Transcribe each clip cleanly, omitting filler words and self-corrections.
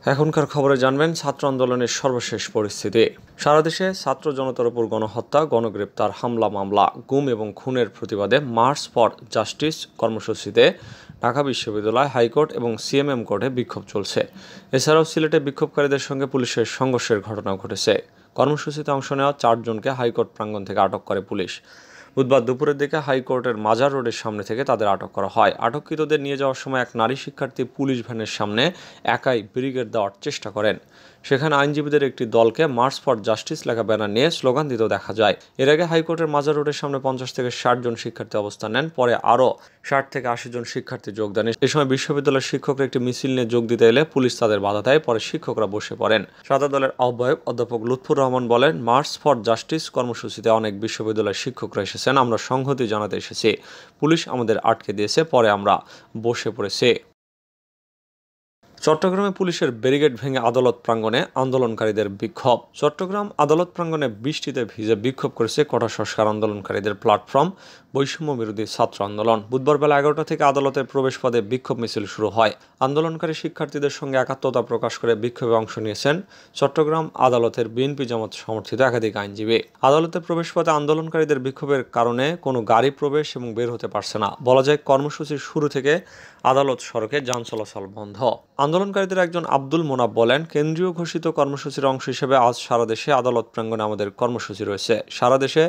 এখনকার খবরে জানবেন ছাত্র আন্দোলনের সর্বশেষ পরিস্থিতি। সারা দেশে ছাত্র জনতার উপর গণহত্যা, গণগ্রেপ্তার, হামলা, মামলা, গুম এবং খুনের প্রতিবাদে মার্চ ফর জাস্টিস কর্মসূচিতে ঢাকা বিশ্ববিদ্যালয়, হাইকোর্ট এবং সিএমএম কোর্টে বিক্ষোভ চলছে। এছাড়াও সিলেটে বিক্ষোভকারীদের সঙ্গে পুলিশের সংঘর্ষের ঘটনাও ঘটেছে। কর্মসূচিতে অংশ নেওয়া 4 জনকে হাইকোর্ট প্রাঙ্গণ থেকে আটক করে পুলিশ। বুধবার দুপুরের দিকে হাইকোর্টের মাজার রোডের সামনে থেকে তাদের আটক করা হয়। আটককৃতদের নিয়ে যাওয়ার সময় এক নারী শিক্ষার্থী পুলিশ ভ্যানের সামনে একাই ব্যারিকেড দেওয়ার চেষ্টা করেন। সেখানে আইনজীবীদের একটি দলকে মার্চ ফর জাস্টিস লেখা ব্যানার নিয়ে স্লোগান দিতেও দেখা যায়। এর আগে হাইকোর্টের মাজার রোডের সামনে 50 থেকে 60 জন শিক্ষার্থী অবস্থান নেন। পরে আরও 60 থেকে 80 জন শিক্ষার্থী যোগ দেন। এ সময় বিশ্ববিদ্যালয়ের শিক্ষকরা একটি মিছিল নিয়ে যোগ দিতে এলে পুলিশ তাদের বাধা দেয়। পরে শিক্ষকরা বসে পড়েন। সাদা দলের আহ্বায়ক অধ্যাপক লুৎফুর রহমান বলেন, মার্চ ফর জাস্টিস কর্মসূচিতে অনেক বিশ্ববিদ্যালয়ের শিক্ষকরা এসেছেন। আমরা সংহতি জানাতে এসেছি। পুলিশ আমাদের আটকে দিয়েছে, পরে আমরা বসে পড়েছি। চট্টগ্রামে পুলিশের ব্যারিকেড ভেঙে আদালত প্রাঙ্গণে আন্দোলনকারীদের বিক্ষোভ। চট্টগ্রাম আদালত প্রাঙ্গণে বৃষ্টিতে ভিজে বিক্ষোভ করেছে কোটা সংস্কার আন্দোলনকারীদের প্ল্যাটফর্ম বৈষম্য বিরোধী ছাত্র আন্দোলন। বুধবার বেলা 11টা থেকে আদালতের প্রবেশপথে বিক্ষোভ মিছিল শুরু হয়। আন্দোলনকারী শিক্ষার্থীদের সঙ্গে একাত্মতা প্রকাশ করে বিক্ষোভে অংশ নিয়েছেন চট্টগ্রাম আদালতের বিএনপি জামাত সমর্থিত একাধিক আইনজীবী। আদালতের প্রবেশপথে আন্দোলনকারীদের বিক্ষোভের কারণে কোনো গাড়ি প্রবেশ এবং বের হতে পারছে না। বলা যায়, কর্মসূচির শুরু থেকে আদালত সড়কে যান চলাচল বন্ধ। আন্দোলনকারীদের একজন আব্দুল মোনাব বলেন, কেন্দ্রীয় ঘোষিত কর্মসূচির অংশ হিসেবে আজ সারা দেশে আদালত প্রাঙ্গণে আমাদের কর্মসূচি রয়েছে। সারা দেশে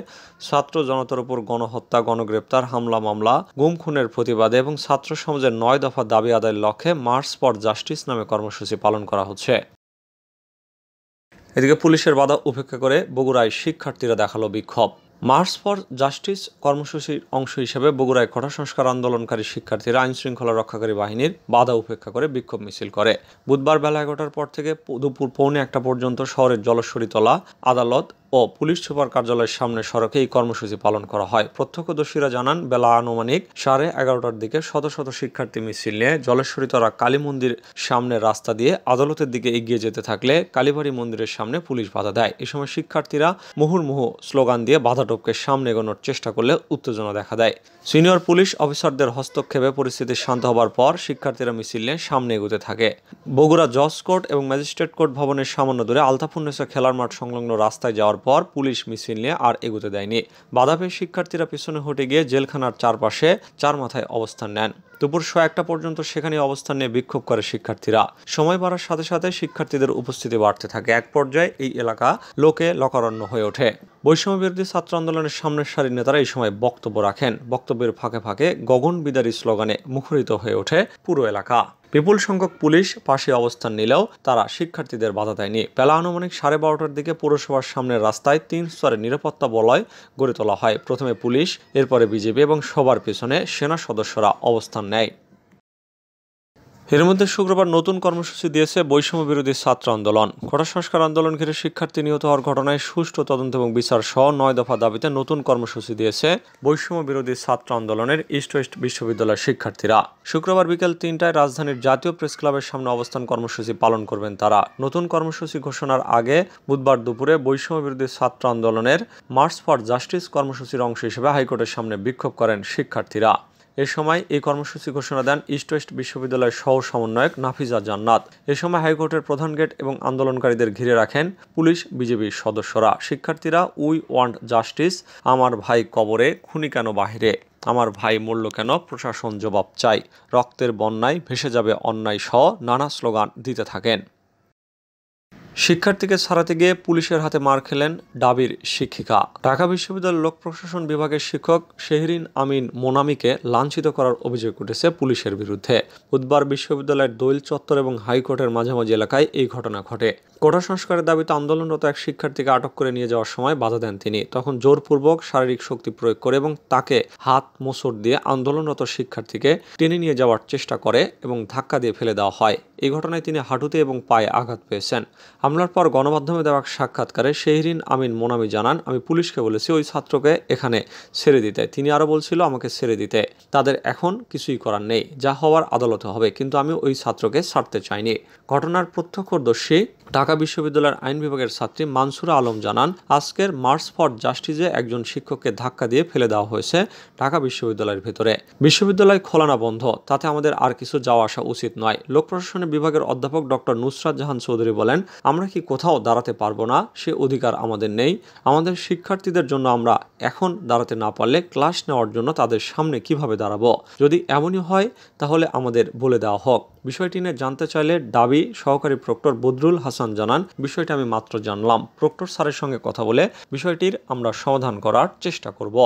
ছাত্র জনতার উপর গণহত্যা, গণগ্রেপ্তার, হামলা, মামলা, গুম খুনের প্রতিবাদে এবং ছাত্র সমাজের 9 দফা দাবি আদায়ের লক্ষ্যে মার্চ ফর জাস্টিস নামে কর্মসূচি পালন করা হচ্ছে। এদিকে পুলিশের বাধা উপেক্ষা করে বগুড়ায় শিক্ষার্থীরা দেখালো বিক্ষোভ। মার্চ ফর জাস্টিস কর্মসূচির অংশ হিসেবে বগুড়ায় কোটা সংস্কার আন্দোলনকারী শিক্ষার্থীরা আইনশৃঙ্খলা রক্ষাকারী বাহিনীর বাধা উপেক্ষা করে বিক্ষোভ মিছিল করে। বুধবার বেলা 11টার পর থেকে দুপুর 1:45 পর্যন্ত শহরের জলেশ্বরীতলা আদালত ও পুলিশ সুপার কার্যালয়ের সামনে সড়কে এই কর্মসূচি পালন করা হয়। প্রত্যক্ষদর্শীরা জানান, বেলা আনুমানিক 11:30টার দিকে শত শত শিক্ষার্থী মিছিল নিয়ে জলেশ্বরীতলা কালী মন্দির সামনে রাস্তা দিয়ে আদালতের দিকে এগিয়ে যেতে থাকলে কালীবাড়ি মন্দিরের সামনে পুলিশ বাধা দেয়। এ সময় শিক্ষার্থীরা মুহুর্মুহু স্লোগান দিয়ে বাধা টপকে সামনে এগোনোর চেষ্টা করলে উত্তেজনা দেখা দেয়। সিনিয়র পুলিশ অফিসারদের হস্তক্ষেপে পরিস্থিতি শান্ত হবার পর শিক্ষার্থীরা মিছিল নিয়ে সামনে এগোতে থাকে। বগুড়া জজ কোর্ট এবং ম্যাজিস্ট্রেট কোর্ট ভবনের সামান্য দূরে আলতাফুন্নেসা খেলার মাঠ সংলগ্ন রাস্তায় যাওয়ার পর পুলিশ মিছিল নিয়ে আর এগোতে দেয়নি। বাধা পেয়ে শিক্ষার্থীরা পিছনে হটে গিয়ে জেলখানার চারপাশে 4 মাথায় অবস্থান নেন। দুপুর 1:15 পর্যন্ত সেখানে অবস্থান নিয়ে বিক্ষোভ করে শিক্ষার্থীরা। সময় বাড়ার সাথে সাথে শিক্ষার্থীদের উপস্থিতি বাড়তে থাকে। এক পর্যায়ে এই এলাকা লোকে লোকারণ্য হয়ে ওঠে। বৈষম্য বিরোধী ছাত্র আন্দোলনের সামনের সারির নেতারা এই সময় বক্তব্য রাখেন। বক্তব্যের ফাঁকে ফাঁকে গগন বিদারী স্লোগানে মুখরিত হয়ে ওঠে পুরো এলাকা। বিপুল সংখ্যক পুলিশ পাশে অবস্থান নিলেও তারা শিক্ষার্থীদের বাধা দেয়নি। বেলা আনুমানিক 12:30টার দিকে পুরসভার সামনের রাস্তায় 3 স্তরের নিরাপত্তা বলয় গড়ে তোলা হয়। প্রথমে পুলিশ, এরপরে বিজেপি এবং সবার পেছনে সেনা সদস্যরা অবস্থান নেয়। এর মধ্যে শুক্রবার নতুন কর্মসূচি দিয়েছে বৈষম্য বিরোধী ছাত্র আন্দোলন। কোটা সংস্কার আন্দোলন ঘিরে শিক্ষার্থী নিহত হওয়ার ঘটনায় সুষ্ঠু তদন্ত এবং বিচার সহ 9 দফা দাবিতে নতুন কর্মসূচি দিয়েছে বৈষম্য বিরোধী ছাত্র আন্দোলনের ইস্ট ওয়েস্ট বিশ্ববিদ্যালয়ের শিক্ষার্থীরা। শুক্রবার বিকেল 3টায় রাজধানীর জাতীয় প্রেস ক্লাবের সামনে অবস্থান কর্মসূচি পালন করবেন তারা। নতুন কর্মসূচি ঘোষণার আগে বুধবার দুপুরে বৈষম্য বিরোধী ছাত্র আন্দোলনের মার্চ ফর জাস্টিস কর্মসূচির অংশ হিসেবে হাইকোর্টের সামনে বিক্ষোভ করেন শিক্ষার্থীরা। এ সময় এই কর্মসূচি ঘোষণা দেন ইস্ট ওয়েস্ট বিশ্ববিদ্যালয়ের সহ সমন্বয়ক নাফিজা জান্নাত। এ সময় হাইকোর্টের প্রধান গেট এবং আন্দোলনকারীদের ঘিরে রাখেন পুলিশ, বিজেপির সদস্যরা। শিক্ষার্থীরা উই ওয়ান্ট জাস্টিস, আমার ভাই কবরে, খুনি কেন বাহিরে, আমার ভাই মূল্য কেন, প্রশাসন জবাব চাই, রক্তের বন্যায় ভেসে যাবে অন্যায় সহ নানা স্লোগান দিতে থাকেন। শিক্ষার্থীকে ছাড়াতে গিয়ে পুলিশের হাতে মার খেলেন ডাবির শিক্ষিকা। ঢাকা বিশ্ববিদ্যালয়ের লোক প্রশাসন বিভাগের শিক্ষক শেহরিন আমিন মোনামিকে লাঞ্ছিত করার অভিযোগ উঠেছে পুলিশের বিরুদ্ধে। বুধবার বিশ্ববিদ্যালয়ের দোয়েল চত্বর এবং হাইকোর্টের মাঝামাঝি এলাকায় এই ঘটনা ঘটে। কোটা সংস্কারের দাবিতে আন্দোলনরত এক শিক্ষার্থীকে আটক করে নিয়ে যাওয়ার সময় বাধা দেন তিনি। তখন জোরপূর্বক শারীরিক শক্তি প্রয়োগ করে এবং তাকে হাত মোচড় দিয়ে আন্দোলনরত শিক্ষার্থীকে টেনে নিয়ে যাওয়ার চেষ্টা করে এবং ধাক্কা দিয়ে ফেলে দেওয়া হয়। এই ঘটনায় তিনি হাঁটুতে এবং পায়ে আঘাত পেয়েছেন। হামলার পর গণমাধ্যমে দেওয়া সাক্ষাৎকারে শেহরিন আমিন মোনামি জানান, আমি পুলিশকে বলেছি ওই ছাত্রকে এখানে ছেড়ে দিতে। তিনি আরও বলছিল আমাকে ছেড়ে দিতে। তাদের এখন কিছুই করার নেই, যা হওয়ার আদালতে হবে, কিন্তু আমি ওই ছাত্রকে ছাড়তে চাইনি। ঘটনার প্রত্যক্ষদর্শী ঢাকা বিশ্ববিদ্যালয়ের আইন বিভাগের ছাত্রী মানসুরা আলম জানান, আজকের মার্চ ফর জাস্টিসে একজন শিক্ষককে ধাক্কা দিয়ে ফেলে দেওয়া হয়েছে ঢাকা বিশ্ববিদ্যালয়ের ভেতরে। বিশ্ববিদ্যালয় খোলা না বন্ধ তাতে আমাদের আর কিছু যাওয়া আসা উচিত নয়। লোক প্রশাসন বিভাগের অধ্যাপক ডক্টর নুসরাত জাহান চৌধুরী বলেন, আমরা কি কোথাও দাঁড়াতে পারবো না? সে অধিকার আমাদের নেই। আমাদের শিক্ষার্থীদের জন্য আমরা এখন দাঁড়াতে না পারলে ক্লাস নেওয়ার জন্য তাদের সামনে কিভাবে দাঁড়াবো? যদি এমনই হয় তাহলে আমাদের বলে দেওয়া হোক। বিষয়টি নিয়ে জানতে চাইলে ডাবি সহকারী প্রক্টর বদরুল হাসান জানান, বিষয়টি আমি মাত্র জানলাম। প্রক্টর স্যারের সঙ্গে কথা বলে বিষয়টির আমরা সমাধান করার চেষ্টা করব।